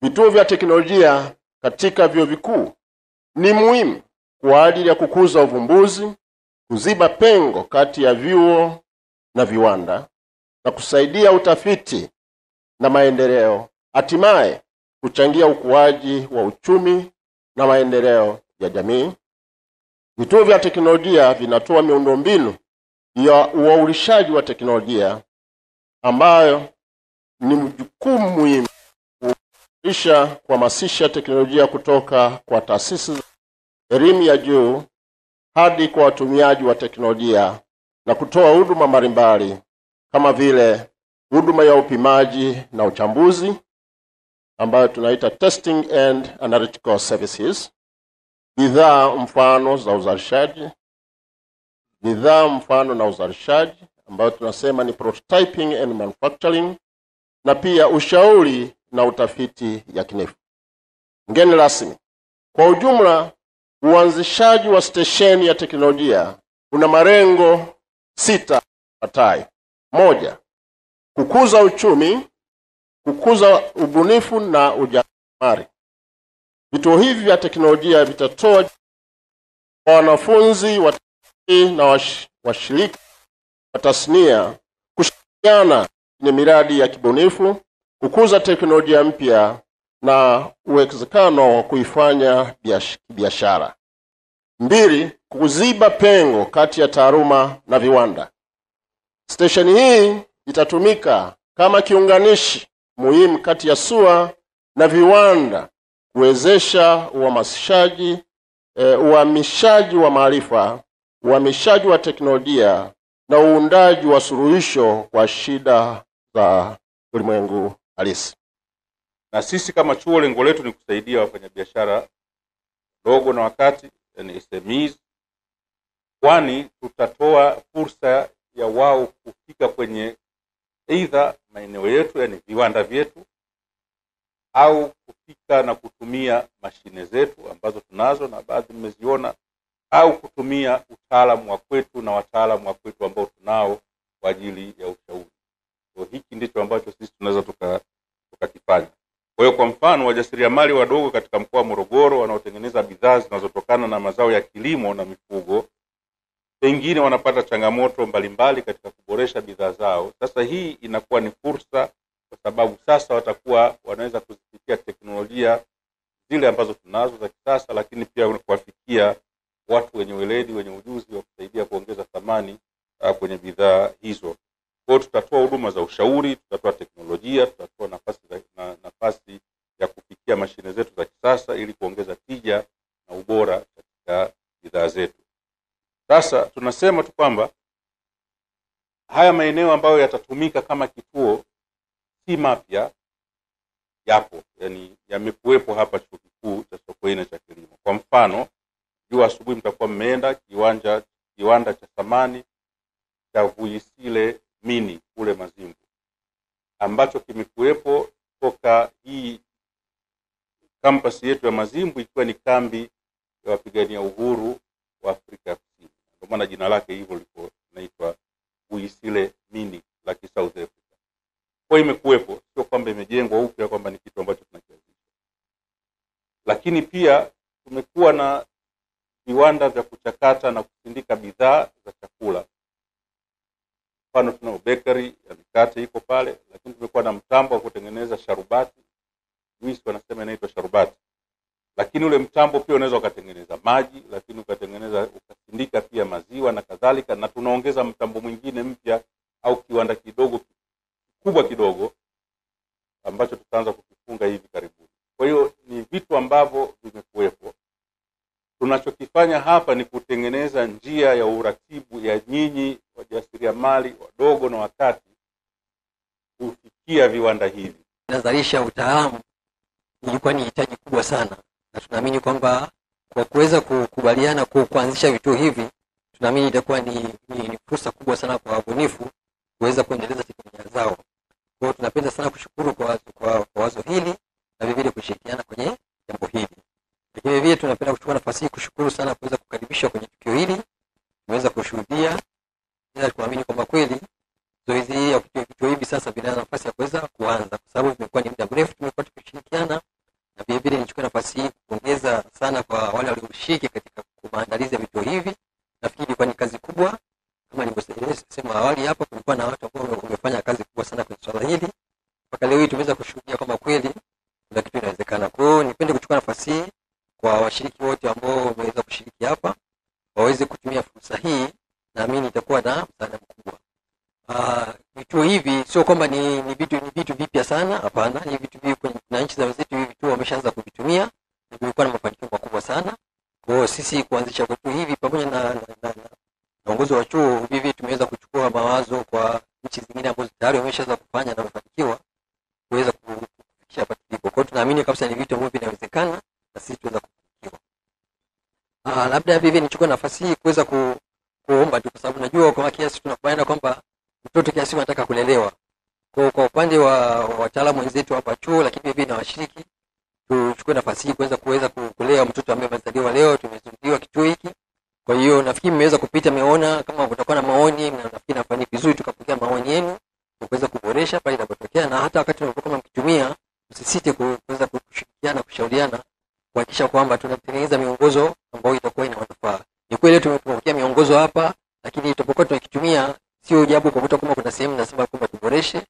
Vituo vya teknolojia katika vyuo vikuu ni muhimu kwa ajili ya kukuza uvumbuzi, kuziba pengo kati ya vyuo na viwanda na kusaidia utafiti na maendeleo, hatimaye kuchangia ukuaji wa uchumi na maendeleo ya jamii. Vituo vya teknolojia vinatoa miundombinu ya uwaulishaji wa teknolojia ambayo ni jukumu muhimu kuhamasisha teknolojia kutoka kwa taasisi za elimu ya juu hadi kwa watumiaji wa teknolojia na kutoa huduma mbalimbali kama vile huduma ya upimaji na uchambuzi ambayo tunaita testing and analytical services, bidhaa mfano na uzalishaji ambayo tunasema ni prototyping and manufacturing, na pia ushauri na utafiti yakinifu. Mgeni rasmi, kwa ujumla uanzishaji wa stesheni ya teknolojia una malengo 6 yafuatayo. 1. Kukuza uchumi, kukuza ubunifu na ujasiriamali. Vituo hivi vya teknolojia vitatoa kwa wanafunzi na washiriki wa tasnia kushirikiana kwenye miradi ya kibunifu, kukuza teknolojia mpya na uwezekano wa kuifanya biashara. 2. Kuziba pengo kati ya taaluma na viwanda. Stesheni hii itatumika kama kiunganishi muhimu kati ya SUA na viwanda, kuwezesha uhamishaji wa maarifa, uhamishaji wa teknolojia na uundaji wa suluhisho kwa shida za ulimwengu halisi. Na sisi kama chuo, lengo letu ni kusaidia wafanyabiashara dogo na wakati, yani SMEs, kwani tutatoa fursa ya wao kufika kwenye either maeneo yetu, yani viwanda vyetu, au kufika na kutumia mashine zetu ambazo tunazo na baadhi mmeziona, au kutumia utaalamu wa kwetu na wataalamu wa kwetu ambao tunao kwa ajili ya ushauri. So hiki ndicho ambacho sisi tunaweza tukakifanya. Kwa hiyo kwa mfano, wajasiriamali wadogo katika mkoa wa Morogoro wanaotengeneza bidhaa zinazotokana na mazao ya kilimo na mifugo, pengine wanapata changamoto mbalimbali katika kuboresha bidhaa zao. Sasa hii inakuwa ni fursa, kwa sababu sasa watakuwa wanaweza kuzifikia teknolojia zile ambazo tunazo za kisasa, lakini pia kuwafikia watu wenye weledi, wenye ujuzi wa kusaidia kuongeza thamani kwenye bidhaa hizo. Kwa hiyo tutatoa huduma za ushauri, tutatoa teknolojia, tutatoa nafasi ya kufikia mashine zetu za kisasa ili kuongeza tija na ubora katika bidhaa zetu. Sasa tunasema tu kwamba haya maeneo ambayo yatatumika kama kituo si mapya, yapo, yani yamekuwepo hapa chuo kikuu cha Sokoine cha kilimo. Kwa mfano, juu asubuhi mtakuwa mmeenda kiwanda cha samani cha Vuyisile Mini kule Mazimbu, ambacho kimekuwepo toka hii campus yetu ya Mazimbu ikiwa ni kambi ya wapigania uhuru wa Afrika Kusini. Kwa maana jina lake hivyo liko linaitwa Vuyisile Mini la South Africa. Kwa imekuwepo, sio kwamba imejengwa upya kwamba ni kitu ambacho tunakianzisha. Lakini pia tumekuwa na viwanda vya kuchakata na kusindika bidhaa za chakula. Mfano tuna bakery ya mikate iko pale, lakini tumekuwa na mtambo wa kutengeneza sharubati. Juice wanasema inaitwa sharubati. Lakini ule mtambo pia unaweza ukatengeneza maji, lakini ukasindika pia maziwa na kadhalika, na tunaongeza mtambo mwingine mpya au kiwanda kubwa kidogo ambacho tutaanza kukifunga hivi karibuni. Kwa hiyo ni vitu ambavyo vimekuwepo. Tunachokifanya hapa ni kutengeneza njia ya uratibu ya nyinyi wajasiriamali wadogo na wakati kufikia viwanda hivi. Nazalisha utaalamu ilikuwa ni hitaji kubwa sana, na tunaamini kwamba kwa kuweza kukubaliana kuanzisha vituo hivi, tunaamini itakuwa ni fursa kubwa sana kwa wabunifu kuweza kuendeleza teknolojia zao. Kwa hiyo tunapenda sana kushukuru kwa wazo hili na vile kushirikiana kwenye jambo hili. Lakini vile tunapenda kuchukua nafasi hii kushukuru sana kuweza kukaribishwa kwenye tukio hili. Tumeweza kushuhudia na kuamini kwamba kweli zoezi hili ya vituo hivi sasa vina nafasi ya kuweza kuanza, kwa sababu vimekuwa ni muda mrefu tumekuwa tukishirikiana tumeweza kushuhudia kwamba kweli kuna kitu inawezekana. Kwa hiyo nipende kuchukua nafasi hii kwa washiriki wote ambao wameweza kushiriki hapa waweze kutumia fursa hii, naamini itakuwa na msaada mkubwa. Vituo hivi sio kwamba ni vitu vipya sana, hapana. Ni vitu hivi kuna nchi za wenzetu hivi vituo wameshaanza kuvitumia na vimekuwa na mafanikio makubwa sana. Kwa hiyo sisi kuanzisha vituo hivi pamoja na uongozi wa chuo hivi tumeweza kuchukua mawazo kwa nchi zingine ambazo tayari wameshaanza kufanya na wamefanikiwa kuweza kufikisha hapa tulipo. Kwa hiyo tunaamini kabisa ni vitu ambavyo vinawezekana na sisi tuweza kufanikiwa. Labda hivi nichukue nafasi hii kuweza kuomba tu, kwa sababu najua kwa kiasi tunakubaliana kwamba mtoto kiasi anataka kulelewa. Kwa upande wa wataalamu wenzetu hapa chuo, lakini pia na washiriki, tuchukue nafasi hii kuweza kulea mtoto ambaye amezaliwa leo. Tumezunguliwa kituo hiki. Kwa hiyo nafikiri mmeweza kupita, meona kama kutakuwa na maoni, na nafikiri nafanya vizuri tukapokea maoni yenu kuweza kuboresha pale inapotokea, na hata wakati tunapokuwa mkitumia msisite kuweza kushirikiana, kushauriana kuhakikisha kwamba tunatengeneza miongozo ambayo itakuwa ina manufaa. Ni kweli tumepokea miongozo hapa, lakini tutapokuwa tunakitumia sio ajabu kukuta kama kuna sehemu nasema kwamba tuboreshe.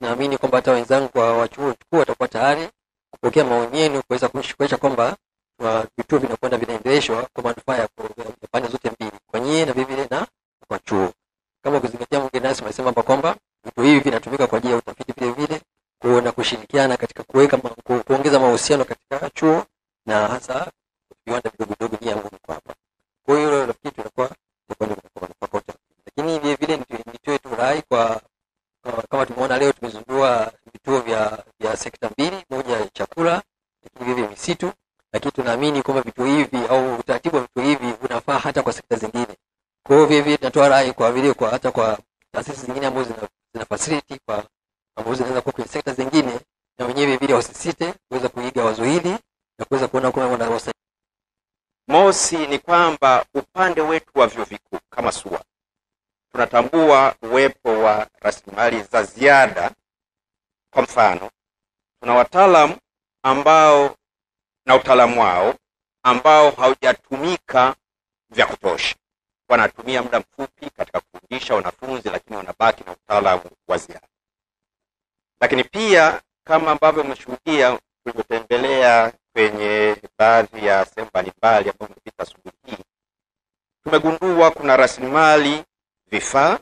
Naamini kwamba hata wenzangu wa chuo watakuwa tayari kupokea maoni yenu kuweza kuhakikisha kwamba vituo vinakwenda vinaendeleshwa kwa manufaa ya pande zote mbili, kwa nyie na vile na kwa chuo. Kama kuzingatia mgeni nasi amesema kwamba vituo hivi vinatumika kwa ajili ya utafiti vile vile, kuona kushirikiana katika kuongeza mahusiano katika chuo na hasa viwanda vidogo ni yangu kwa hapa. Kwa hiyo nafikiri tutakuwa kwa manufaa kote. Lakini vile vile nitoe tu rai kwa kama tumeona leo tumezindua vituo vya sekta mbili, moja ya chakula lakini vile misitu, lakini tunaamini kwamba vituo hivi au utaratibu wa vituo hivi unafaa hata kwa sekta zingine. Kwa hiyo vile tunatoa rai kwa hata kwa taasisi zingine ambazo zina facility kwa ambazo zinaweza kuwa kwenye sekta zingine, na wenyewe vile wasisite kuweza kuiga wazo hili na kuweza kuona kama wanaweza. Mosi ni kwamba upande wetu wa vyuo vikuu kama SUA tunatambua uwepo wa rasilimali za ziada. Kwa mfano, tuna wataalamu ambao na utaalamu wao ambao haujatumika vya kutosha. Wanatumia muda mfupi katika kufundisha wanafunzi, lakini wanabaki na utaalamu wa ziada. Lakini pia kama ambavyo mmeshuhudia tulipotembelea kwenye baadhi ya sehemu mbalimbali ambapo tumepita asubuhi hii, tumegundua kuna rasilimali, vifaa,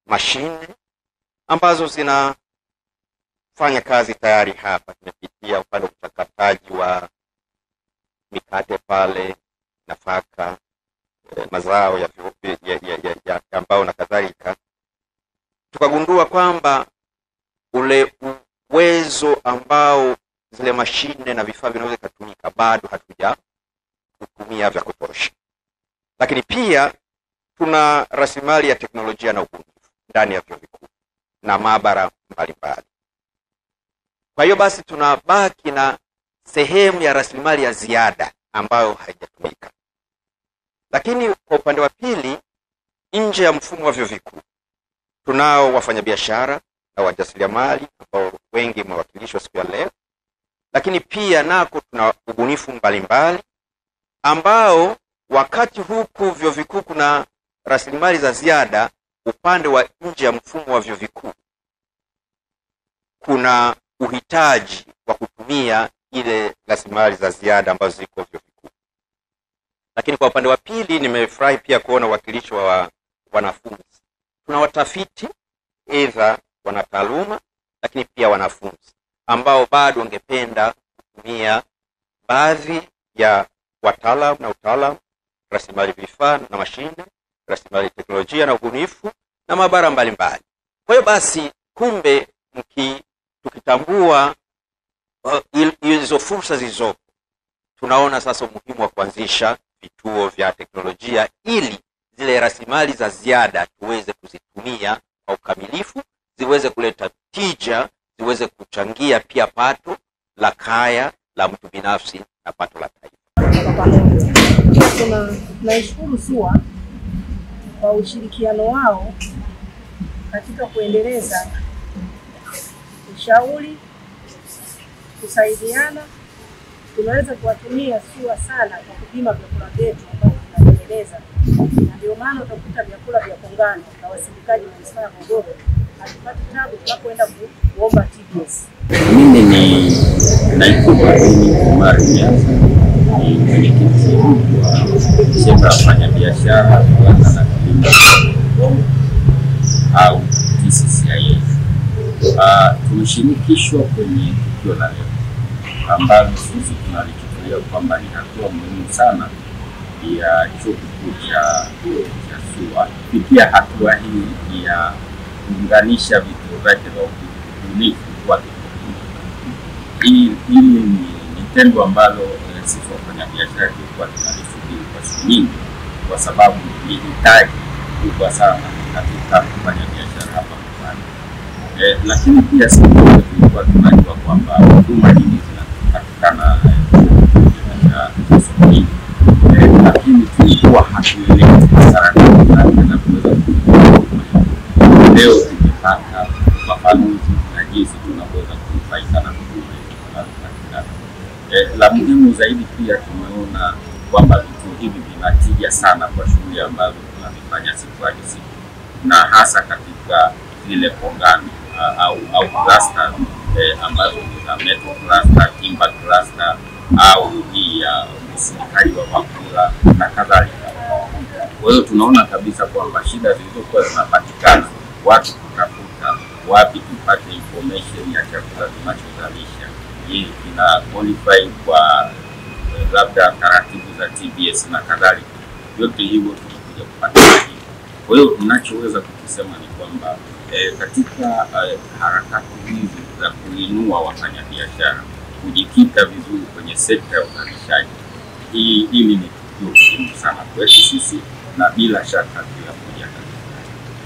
mashine ambazo zinafanya kazi tayari hapa. Tumepitia upande wa uchakataji wa mikate pale, nafaka, mazao ya ambao na kadhalika. Tukagundua kwamba ule uwezo ambao zile mashine na vifaa vinaweza kutumika bado hatuja kutumia vya kutosha. Lakini pia tuna rasilimali ya teknolojia na ubunifu ndani ya vyuo vikuu na maabara mbalimbali. Kwa hiyo basi tunabaki na sehemu ya rasilimali ya ziada ambayo haijatumika. Lakini kwa upande wa pili, nje ya mfumo wa vyuo vikuu, tunao wafanyabiashara na wajasiriamali ambao wengi mwakilishwa siku ya leo. Lakini pia nako tuna ubunifu mbalimbali ambao wakati huku vyuo vikuu kuna rasilimali za ziada, upande wa nje ya mfumo wa vyuo vikuu kuna uhitaji wa kutumia ile rasilimali za ziada ambazo ziko vyuo vikuu. Lakini kwa upande wa pili, nimefurahi pia kuona wakilishi wa wanafunzi. Tuna watafiti aidha wanataaluma, lakini pia wanafunzi ambao bado wangependa kutumia baadhi ya wataalamu na utaalamu, rasilimali vifaa na mashine, rasilimali teknolojia na ubunifu na maabara mbalimbali. Kwa hiyo basi kumbe tukitambua hizo fursa zilizopo, tunaona sasa umuhimu wa kuanzisha vituo vya teknolojia ili zile rasilimali za ziada tuweze kuzitumia kwa ukamilifu, ziweze kuleta tija, ziweze kuchangia pia pato la kaya la mtu binafsi na pato la taifa. Tunashukuru SUA kwa ushirikiano wao katika kuendeleza ushauri, kusaidiana. Tunaweza kuwatumia SUA sana kwa kupima vyakula vyetu ambavyo tunatengeneza. Ndio maana utakuta vyakula vya kongano na wasindikaji wa manispaa ya Morogoro hatupati tabu tunapoenda kuomba TBS. Mimi ni naitwa Omar Mianza, ni mwenyekiti wa chemba ya wafanyabiashara viwanda na kilimo au TCCIA. Tumeshirikishwa kwenye tukio la leo ambalo sisi tunalichukulia kwamba ni hatua muhimu sana ya chuo kikuu cha SUA kupitia hatua hii ya kuunganisha vituo vyake vya ubunifu kwa hii ni tendo ambalo sisi wafanyabiashara tulikuwa tunalisubiri kwa siku nyingi, kwa sababu ni hitaji kubwa sana katika kufanya biashara hapa mkoani. Lakini pia sisi tulikuwa tunajua kwamba huduma hizi zinapatikana katika sokoni, lakini tulikuwa hatuelezi taratibu zake na kuweza kufanya. Leo tumepata ufafanuzi na jinsi tunaweza kunufaika na huduma hizi. La muhimu zaidi pia tumeona kwamba vituo hivi vinatija sana kwa shughuli ambazo tunazifanya siku hadi siku, na hasa katika zile kongani au cluster ambazo ni za metro cluster, timber cluster au hii ya usindikaji wa vyakula na kadhalika. Kwa hiyo tunaona kabisa kwamba shida zilizokuwa zinapatikana, watu kutafuta wapi tupate information ya chakula tunachozalisha, hii ina qualify kwa labda taratibu za TBS na kadhalika, yote hivyo tunakuja kupata hivi. Kwa hiyo tunachoweza kusema ni kwamba katika harakati hizi za kuinua wafanyabiashara, kujikita vizuri kwenye sekta ya uzalishaji, hili ni tukio muhimu sana kwetu sisi na bila shaka kila mmoja.